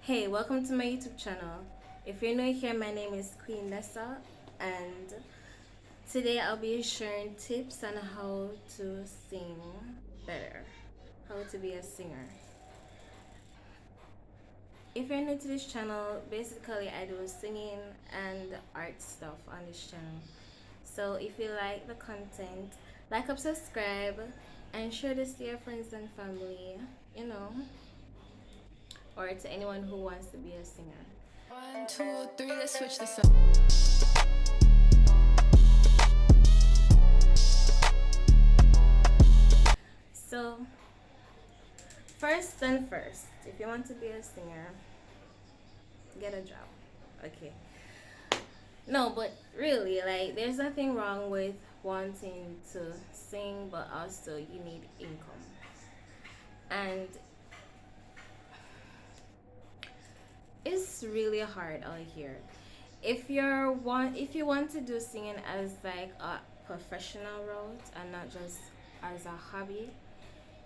Hey, welcome to my YouTube channel. If you're new here, my name is Queenxnessa, and today I'll be sharing tips on how to sing better, how to be a singer. If you're new to this channel, basically I do singing and art stuff on this channel. So if you like the content, like, up, subscribe, and share this to your friends and family, you know, or to anyone who wants to be a singer. 1, 2, 3, let's switch this up. So, first and first, if you want to be a singer, get a job. Okay. No, but really, like, there's nothing wrong with wanting to sing, but also you need income. And it's really hard out here. If you want to do singing as like a professional route and not just as a hobby,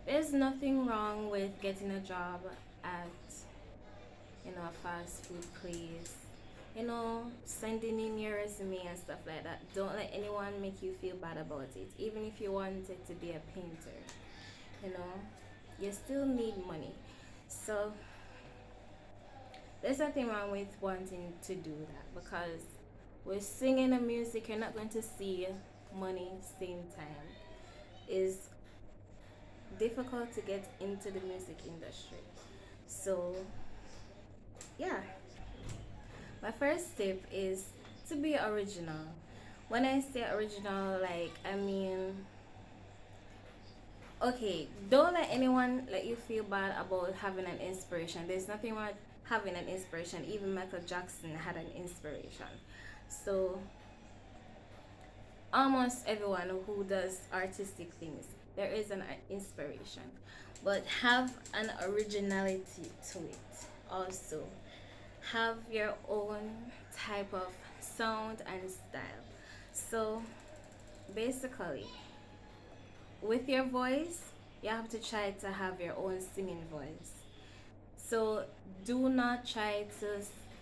there's nothing wrong with getting a job at a fast food place, sending in your resume and stuff like that. Don't let anyone make you feel bad about it. Even if you wanted to be a painter, you know, you still need money. So there's nothing wrong with wanting to do that, because with singing and music, you're not going to see money same time. It's difficult to get into the music industry. So yeah, my first tip is to be original. When I say original, like, I mean, okay, don't let anyone let you feel bad about having an inspiration. There's nothing wrong with having an inspiration. Even Michael Jackson had an inspiration. So almost everyone who does artistic things, there is an inspiration, but have an originality to it also. Have your own type of sound and style. So basically, with your voice, you have to try to have your own singing voice. So do not try to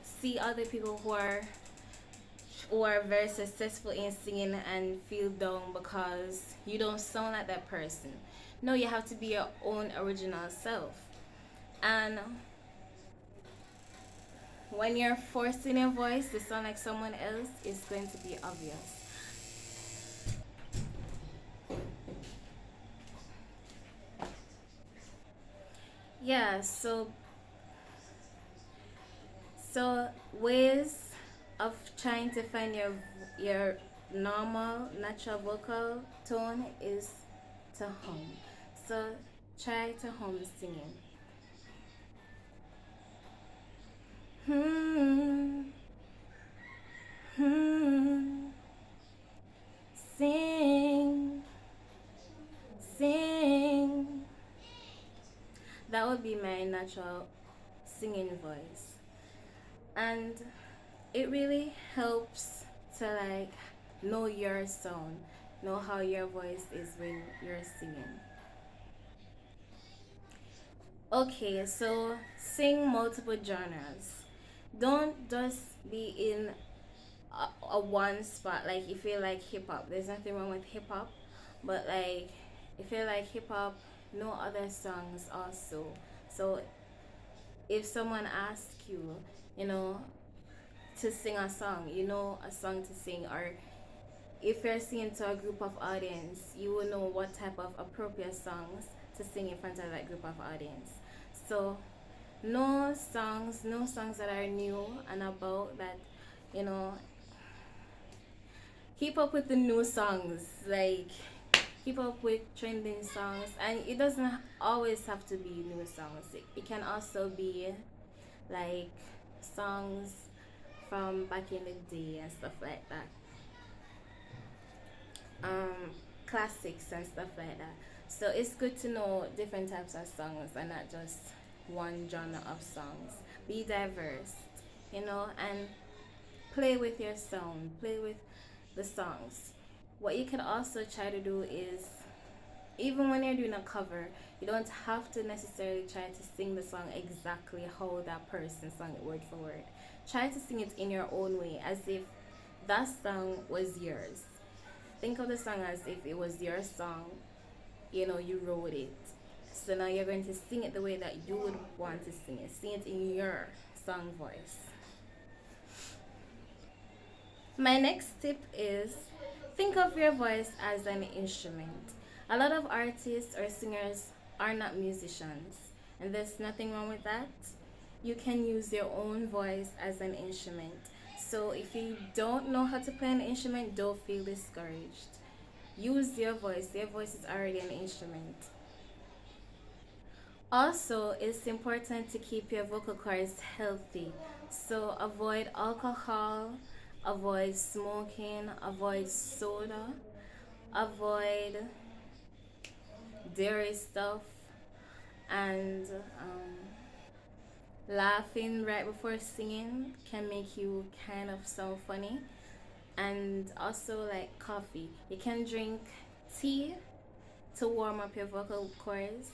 see other people who are very successful in singing and feel down because you don't sound like that person. No, you have to be your own original self. And when you're forcing your voice to sound like someone else, it's going to be obvious. Yeah, so ways of trying to find your normal natural vocal tone is to hum. So try to hum singing. Hmm, hmm, sing, sing. That would be my natural singing voice. And it really helps to like know your sound, know how your voice is when you're singing. Okay, so sing multiple genres. Don't just be in a one spot. Like, if you like hip hop, there's nothing wrong with hip hop, but like, if you like hip hop, know other songs also. So if someone asks you, you know, to sing a song, you know a song to sing, or if you're singing to a group of audience, you will know what type of appropriate songs to sing in front of that group of audience. So no songs that are new and about that, you know, keep up with the new songs, like keep up with trending songs. And it doesn't always have to be new songs. It can also be like songs from back in the day and stuff like that, um classics and stuff like that. So it's good to know different types of songs and not just one genre of songs. Be diverse, and play with your sound, play with the songs. What you can also try to do is even when you're doing a cover, you don't have to necessarily try to sing the song exactly how that person sang it word for word. Try to sing it in your own way, as if that song was yours. Think of the song as if it was your song. You wrote it. So now you're going to sing it the way that you would want to sing it. Sing it in your song voice. My next tip is think of your voice as an instrument. A lot of artists or singers are not musicians, and there's nothing wrong with that. You can use your own voice as an instrument. So if you don't know how to play an instrument, don't feel discouraged. Use your voice. Your voice is already an instrument. Also, it's important to keep your vocal cords healthy. So avoid alcohol, avoid smoking, avoid soda, avoid dairy stuff, and laughing right before singing can make you kind of sound funny. And also, like coffee, you can drink tea to warm up your vocal cords,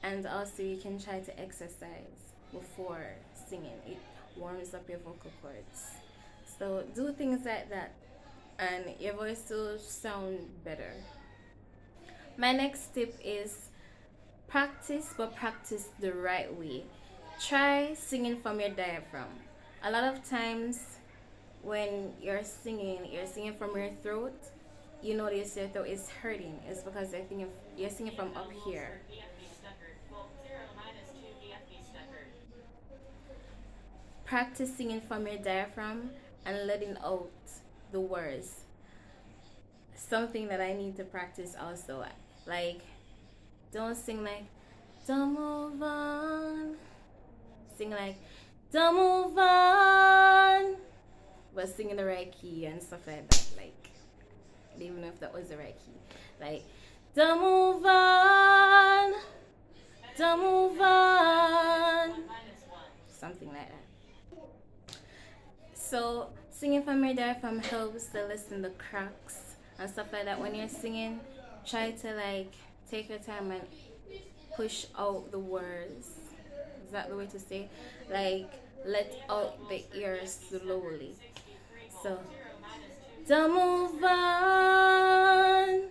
and also you can try to exercise before singing. It warms up your vocal cords. So do things like that, and your voice will sound better. My next tip is practice, but practice the right way. Try singing from your diaphragm. A lot of times when you're singing from your throat, you notice your throat is hurting. It's because you're singing from up here. Practice singing from your diaphragm and letting out the words. Something that I need to practice also. Like, don't sing like, don't move on. Sing like, don't move on. But sing in the right key and stuff like that. Like, I don't even know if that was the right key. Like, don't move on. Don't move on. Something like that. So singing from your diaphragm helps to listen the cracks and stuff like that. When you're singing, try to like take your time and push out the words. Is that the way to say? Like let out the air slowly. So don't move on.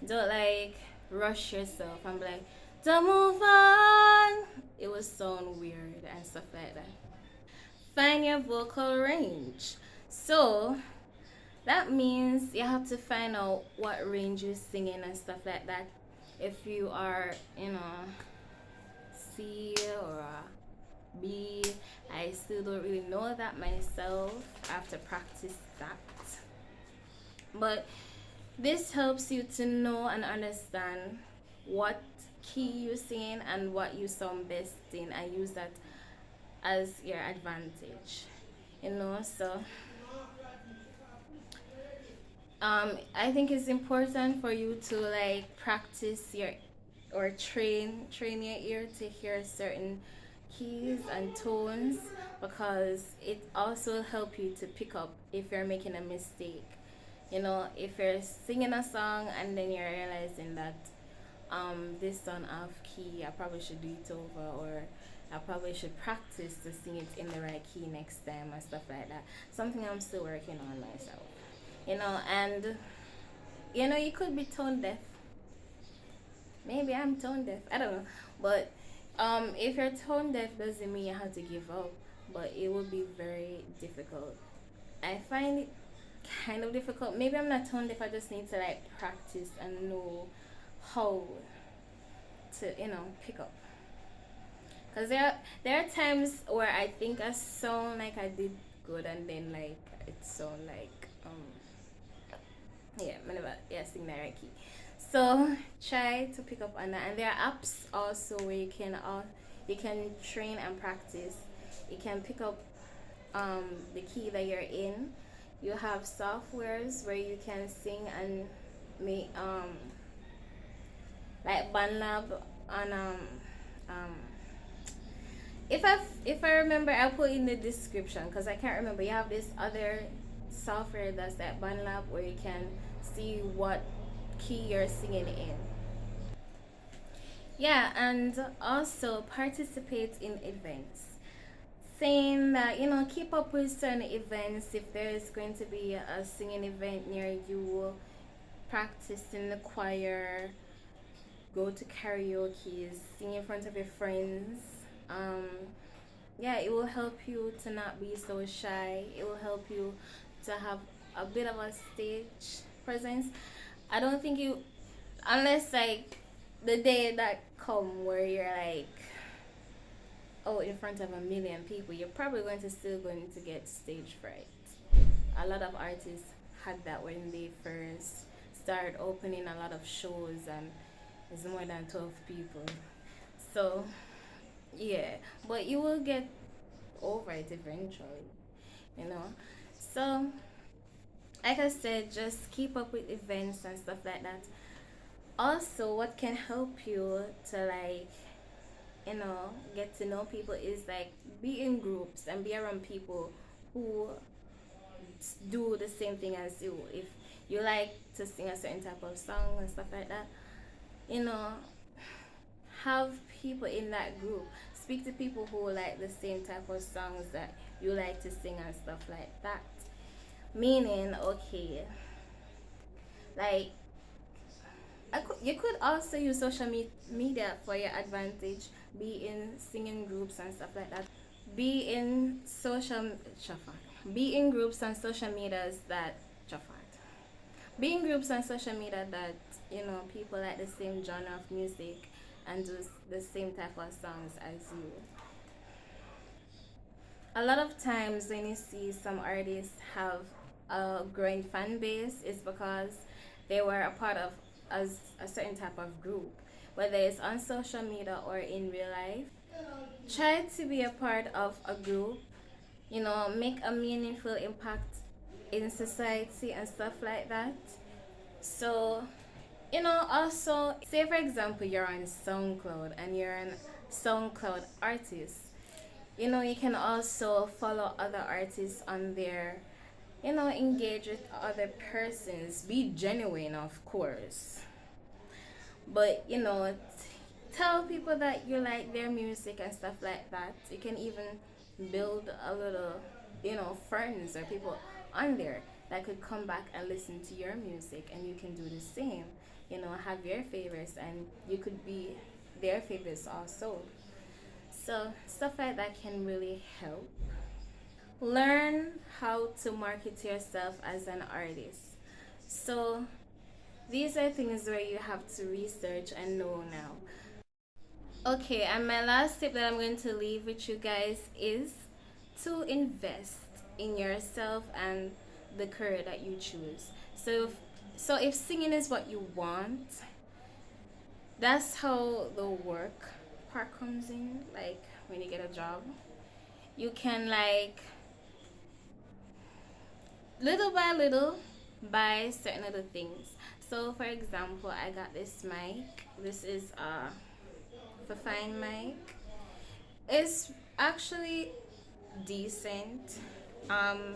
Don't like rush yourself and be like, don't move on. It will sound weird and stuff like that. Find your vocal range. So that means you have to find out what range you're singing and stuff like that. If you are, C or B, I still don't really know that myself. I have to practice that. But this helps you to know and understand what key you're singing and what you sound best in, and use that as your advantage. So I think it's important for you to like practice your or train your ear to hear certain keys and tones, because it also help you to pick up if you're making a mistake. If you're singing a song and then you're realizing that this song off key, I probably should do it over, or I probably should practice to sing it in the right key next time and stuff like that. Something I'm still working on myself. And you could be tone deaf. Maybe I'm tone deaf. I don't know. But if you're tone deaf doesn't mean you have to give up. But it will be very difficult. I find it kind of difficult. Maybe I'm not tone deaf. I just need to like practice and know how to pick up. Cause there are times where I think I sound like I did good, and then like it sound like whenever sing the right key. So try to pick up on that, and there are apps also where you can train and practice. You can pick up the key that you're in. You have softwares where you can sing and make like BandLab on if I remember, I'll put in the description because I can't remember. You have this other software that's like BandLab where you can see what key you're singing in. Yeah, and also participate in events. Saying that, keep up with certain events. If there is going to be a singing event near you, practice in the choir, go to karaoke, sing in front of your friends. Um, yeah, it will help you to not be so shy. It will help you to have a bit of a stage presence. I don't think you, unless like the day that come where you're like, oh, in front of a million people, you're probably still going to get stage fright. A lot of artists had that when they first started opening a lot of shows, and it's more than 12 people. So yeah, but you will get over it eventually, you know. So like I said, just keep up with events and stuff like that. Also, what can help you to get to know people is like be in groups and be around people who do the same thing as you. If you like to sing a certain type of song and stuff like that, you know, have people in that group. Speak to people who like the same type of songs that you like to sing and stuff like that. Meaning, okay, like you could also use social media for your advantage. Be in singing groups and stuff like that. Be in social be in groups and social medias that be in groups on social media that people like the same genre of music and do the same type of songs as you. A lot of times when you see some artists have a growing fan base, is because they were a part of a certain type of group, whether it's on social media or in real life. Try to be a part of a group, make a meaningful impact in society and stuff like that. So, also, say for example, you're on SoundCloud and you're an SoundCloud artist. You can also follow other artists on there, engage with other persons, be genuine, of course. But, tell people that you like their music and stuff like that. You can even build a little, friends or people on there that could come back and listen to your music, and you can do the same. Have your favorites and you could be their favorites also. So, stuff like that can really help. Learn how to market yourself as an artist. So, these are things where you have to research and know now. Okay, and my last tip that I'm going to leave with you guys is to invest in yourself and the career that you choose. So if singing is what you want, that's how the work part comes in. Like when you get a job, you can little by little buy certain other things. So for example, I got this mic. This is a fine mic. It's actually decent. Um,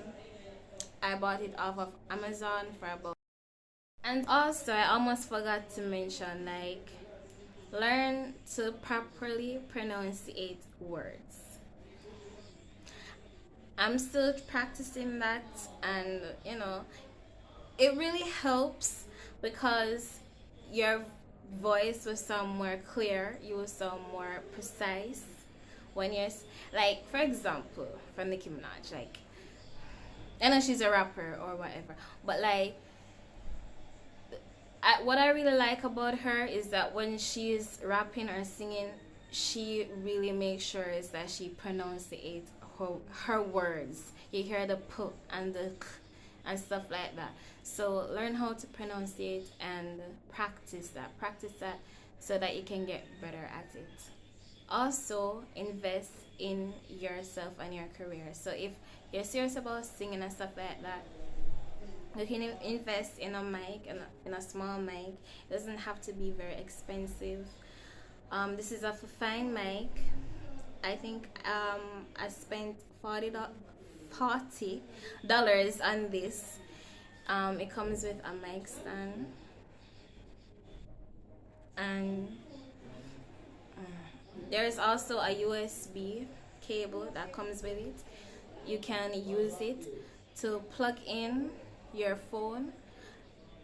I bought it off of Amazon for about. And also, I almost forgot to mention learn to properly pronunciate words. I'm still practicing that, and it really helps because your voice will sound more clear, you will sound more precise when you're like, for example, from Nicki Minaj. Like, I know she's a rapper or whatever, but what I really like about her is that when she's rapping or singing, she really makes sure is that she pronunciates her words. You hear the p and the k and stuff like that. So learn how to pronunciate and practice that. Practice that so that you can get better at it. Also, invest in yourself and your career. So if you're serious about singing and stuff like that, you can invest in a mic, in a small mic. It doesn't have to be very expensive. This is a fine mic. I think I spent $40 on this. It comes with a mic stand. And there's also a USB cable that comes with it. You can use it to plug in your phone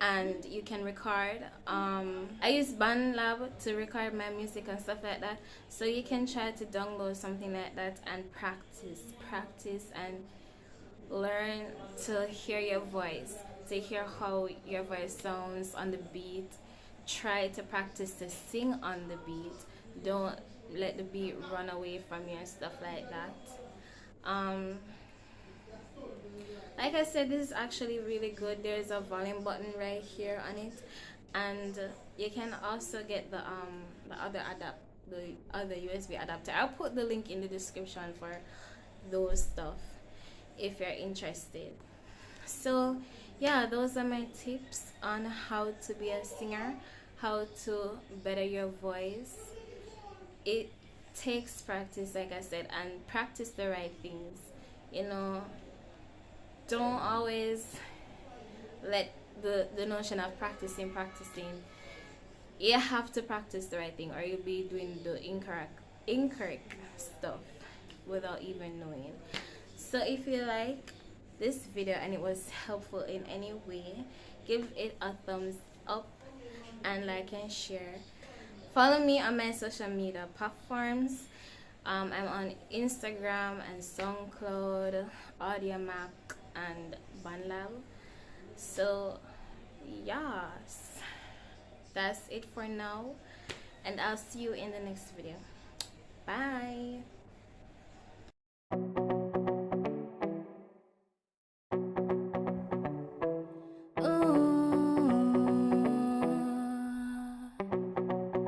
and you can record. I use BandLab to record my music and stuff like that. So you can try to download something like that and practice and learn to hear your voice, to hear how your voice sounds on the beat. Try to practice to sing on the beat. Don't let the beat run away from you and stuff like that. Um, like I said, this is actually really good. There's a volume button right here on it, and you can also get the other USB adapter. I'll put the link in the description for those stuff if you're interested. So yeah, those are my tips on how to be a singer, how to better your voice. It takes practice, like I said, and practice the right things. You know, don't always let the notion of practicing. You have to practice the right thing, or you'll be doing the incorrect stuff without even knowing. So if you like this video and it was helpful in any way, give it a thumbs up and like and share. Follow me on my social media platforms. I'm on Instagram and SoundCloud, AudioMac, and BandLab. So yes, that's it for now, and I'll see you in the next video. Bye.